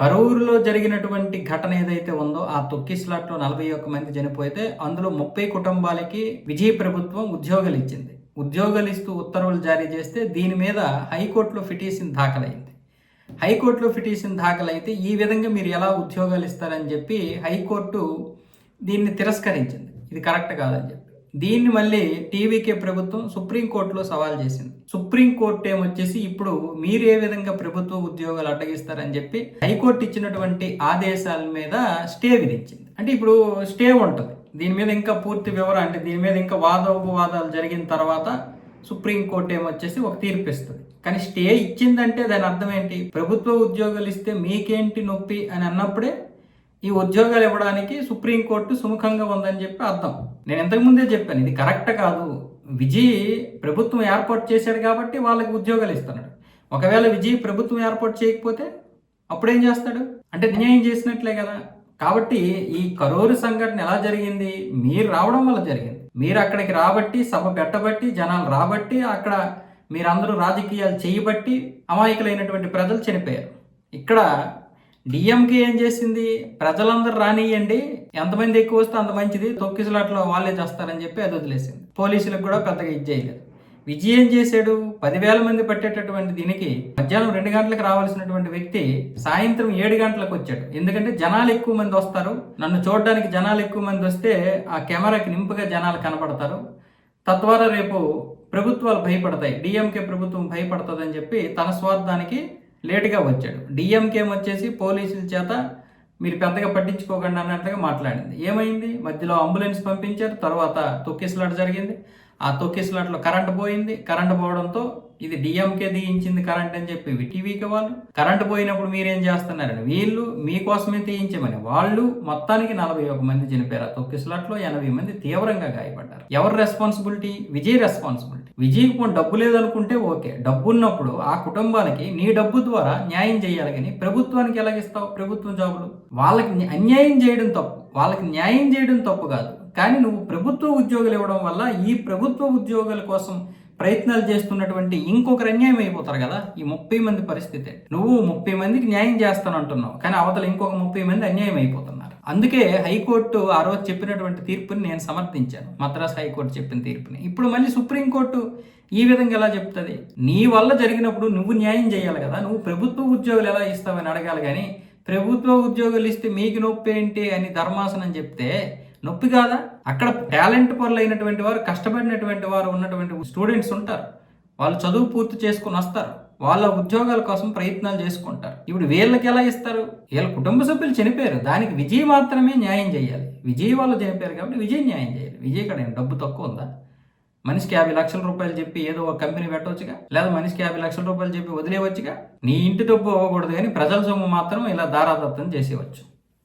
కరూరులో జరిగినటువంటి ఘటన ఏదైతే ఉందో ఆ తొక్కిస్లాట్లో 41 మంది చనిపోతే అందులో 30 కుటుంబాలకి విజయ ప్రభుత్వం ఉద్యోగాలు ఇచ్చింది. ఉద్యోగాలు ఇస్తూ ఉత్తర్వులు జారీ చేస్తే దీని మీద హైకోర్టులో పిటిషన్ దాఖలైంది. హైకోర్టులో పిటిషన్ దాఖలైతే ఈ విధంగా మీరు ఎలా ఉద్యోగాలు ఇస్తారని చెప్పి హైకోర్టు దీన్ని తిరస్కరించింది. ఇది కరెక్ట్ కాదని చెప్పి దీన్ని మళ్ళీ టీవీకే ప్రభుత్వం సుప్రీంకోర్టులో సవాల్ చేసింది. సుప్రీంకోర్టు ఏమొచ్చేసి ఇప్పుడు మీరు ఏ విధంగా ప్రభుత్వ ఉద్యోగాలు అడ్డగిస్తారని చెప్పి హైకోర్టు ఇచ్చినటువంటి ఆదేశాల మీద స్టే విధించింది. అంటే ఇప్పుడు స్టే ఉంటుంది దీని మీద ఇంకా పూర్తి వివరం, అంటే దీని మీద ఇంకా వాదోపవాదాలు జరిగిన తర్వాత సుప్రీంకోర్టు ఏమొచ్చేసి ఒక తీర్పు ఇస్తుంది. కానీ స్టే ఇచ్చిందంటే దాని అర్థం ఏంటి? ప్రభుత్వ ఉద్యోగాలు ఇస్తే మీకేంటి నొప్పి అని అన్నప్పుడే ఈ ఉద్యోగాలు ఇవ్వడానికి సుప్రీంకోర్టు సుముఖంగా ఉందని చెప్పి అర్థం. నేను ఇంతకుముందే చెప్పాను, ఇది కరెక్ట్ కాదు. విజయ్ ప్రభుత్వం ఏర్పాటు చేశాడు కాబట్టి వాళ్ళకి ఉద్యోగాలు ఇస్తున్నాడు. ఒకవేళ విజయ్ ప్రభుత్వం ఏర్పాటు చేయకపోతే అప్పుడేం చేస్తాడు? అంటే అన్యాయం చేసినట్లే కదా. కాబట్టి ఈ కరూరు సంఘటన ఎలా జరిగింది? మీరు రావడం వల్ల జరిగింది. మీరు అక్కడికి రాబట్టి, సభ పెట్టబట్టి, జనాలు రాబట్టి, అక్కడ మీరందరూ రాజకీయాలు చేయబట్టి అమాయకులైనటువంటి ప్రజలు చనిపోయారు. ఇక్కడ డిఎంకే ఏం చేసింది? ప్రజలందరూ రానియండి, ఎంతమంది ఎక్కువ వస్తే అంత మంచిది, తొక్కిసలాట్లో వాళ్ళే చేస్తారని చెప్పి అది వదిలేసింది. పోలీసులకు కూడా పెద్దగా ఇది చేయలేదు. విజయ్ ఏం చేశాడు? 10,000 మంది పట్టేటటువంటి దీనికి మధ్యాహ్నం 2 గంటలకు రావాల్సినటువంటి వ్యక్తి సాయంత్రం 7 గంటలకు వచ్చాడు. ఎందుకంటే జనాలు ఎక్కువ మంది వస్తారు, నన్ను చూడడానికి జనాలు ఎక్కువ మంది వస్తే ఆ కెమెరాకి నింపుగా జనాలు కనపడతారు, తద్వారా రేపు ప్రభుత్వాలు భయపడతాయి, డిఎంకే ప్రభుత్వం భయపడుతుందని చెప్పి తన స్వార్థానికి లేటుగా వచ్చాడు. డిఎంకే వచ్చేసి పోలీసుల చేత మీరు పెద్దగా పట్టించుకోకండి అన్నట్టుగా మాట్లాడింది. ఏమైంది? మధ్యలో అంబులెన్స్ పంపించారు, తర్వాత తొక్కిసలాట జరిగింది. ఆ తొక్కిసలాటలో కరెంటు పోయింది. కరెంటు పోవడంతో ఇది డిఎంకే తీయించింది కరెంట్ అని చెప్పి టీవీకి వాళ్ళు కరెంటు పోయినప్పుడు మీరేం చేస్తున్నారని వీళ్ళు మీకోసమే తీయించమని వాళ్ళు మొత్తానికి 41 మంది చనిపోయారు. ఆ తొక్కిసలాట్లో 80 మంది తీవ్రంగా గాయపడ్డారు. ఎవరు రెస్పాన్సిబిలిటీ? విజయ్ రెస్పాన్సిబిలిటీ. విజయ్కి పోనీ డబ్బు లేదనుకుంటే ఓకే, డబ్బు ఉన్నప్పుడు ఆ కుటుంబాలకి నీ డబ్బు ద్వారా న్యాయం చేయాలి. కానీ ప్రభుత్వానికి ఎలాగిస్తావు? ప్రభుత్వం జాబులు వాళ్ళకి అన్యాయం చేయడం తప్పు, వాళ్ళకి న్యాయం చేయడం తప్పు కాదు. కానీ నువ్వు ప్రభుత్వ ఉద్యోగులు ఇవ్వడం వల్ల ఈ ప్రభుత్వ ఉద్యోగుల కోసం ప్రయత్నాలు చేస్తున్నటువంటి ఇంకొకరు అన్యాయం అయిపోతారు కదా. ఈ 30 మంది పరిస్థితి, నువ్వు 30 మందికి న్యాయం చేస్తానంటున్నావు, కానీ అవతల ఇంకొక 30 మంది అన్యాయం అయిపోతున్నారు. అందుకే హైకోర్టు ఆ రోజు చెప్పినటువంటి తీర్పుని నేను సమర్థించాను, మద్రాస్ హైకోర్టు చెప్పిన తీర్పుని. ఇప్పుడు మళ్ళీ సుప్రీంకోర్టు ఈ విధంగా ఎలా చెప్తుంది? నీ వల్ల జరిగినప్పుడు నువ్వు న్యాయం చేయాలి కదా. నువ్వు ప్రభుత్వ ఉద్యోగులు ఎలా ఇస్తావని అడగాలి. కానీ ప్రభుత్వ ఉద్యోగులు ఇస్తే మీకు నొప్పి ఏంటి అని ధర్మాసనం చెప్తే నొప్పి కాదా? అక్కడ టాలెంట్ పరులు అయినటువంటి వారు, కష్టపడినటువంటి వారు ఉన్నటువంటి స్టూడెంట్స్ ఉంటారు, వాళ్ళు చదువు పూర్తి చేసుకుని వస్తారు, వాళ్ళ ఉద్యోగాల కోసం ప్రయత్నాలు చేసుకుంటారు. ఇప్పుడు వీళ్ళకి ఎలా ఇస్తారు? వీళ్ళ కుటుంబ సభ్యులు చనిపోయారు, దానికి విజయ్ మాత్రమే న్యాయం చేయాలి. విజయ్ వాళ్ళు చనిపోయారు కాబట్టి విజయ్ న్యాయం చేయాలి. విజయ్ కాడ డబ్బు తక్కువ ఉందా? మనిషికి 50 లక్షల రూపాయలు చెప్పి ఏదో ఒక కంపెనీ పెట్టవచ్చుగా, లేదా మనిషికి 50 లక్షల రూపాయలు చెప్పి వదిలేవచ్చుగా. నీ ఇంటి డబ్బు అవ్వకూడదు, కానీ ప్రజల సొమ్ము మాత్రం ఇలా దారాదత్తం చేసేవచ్చు.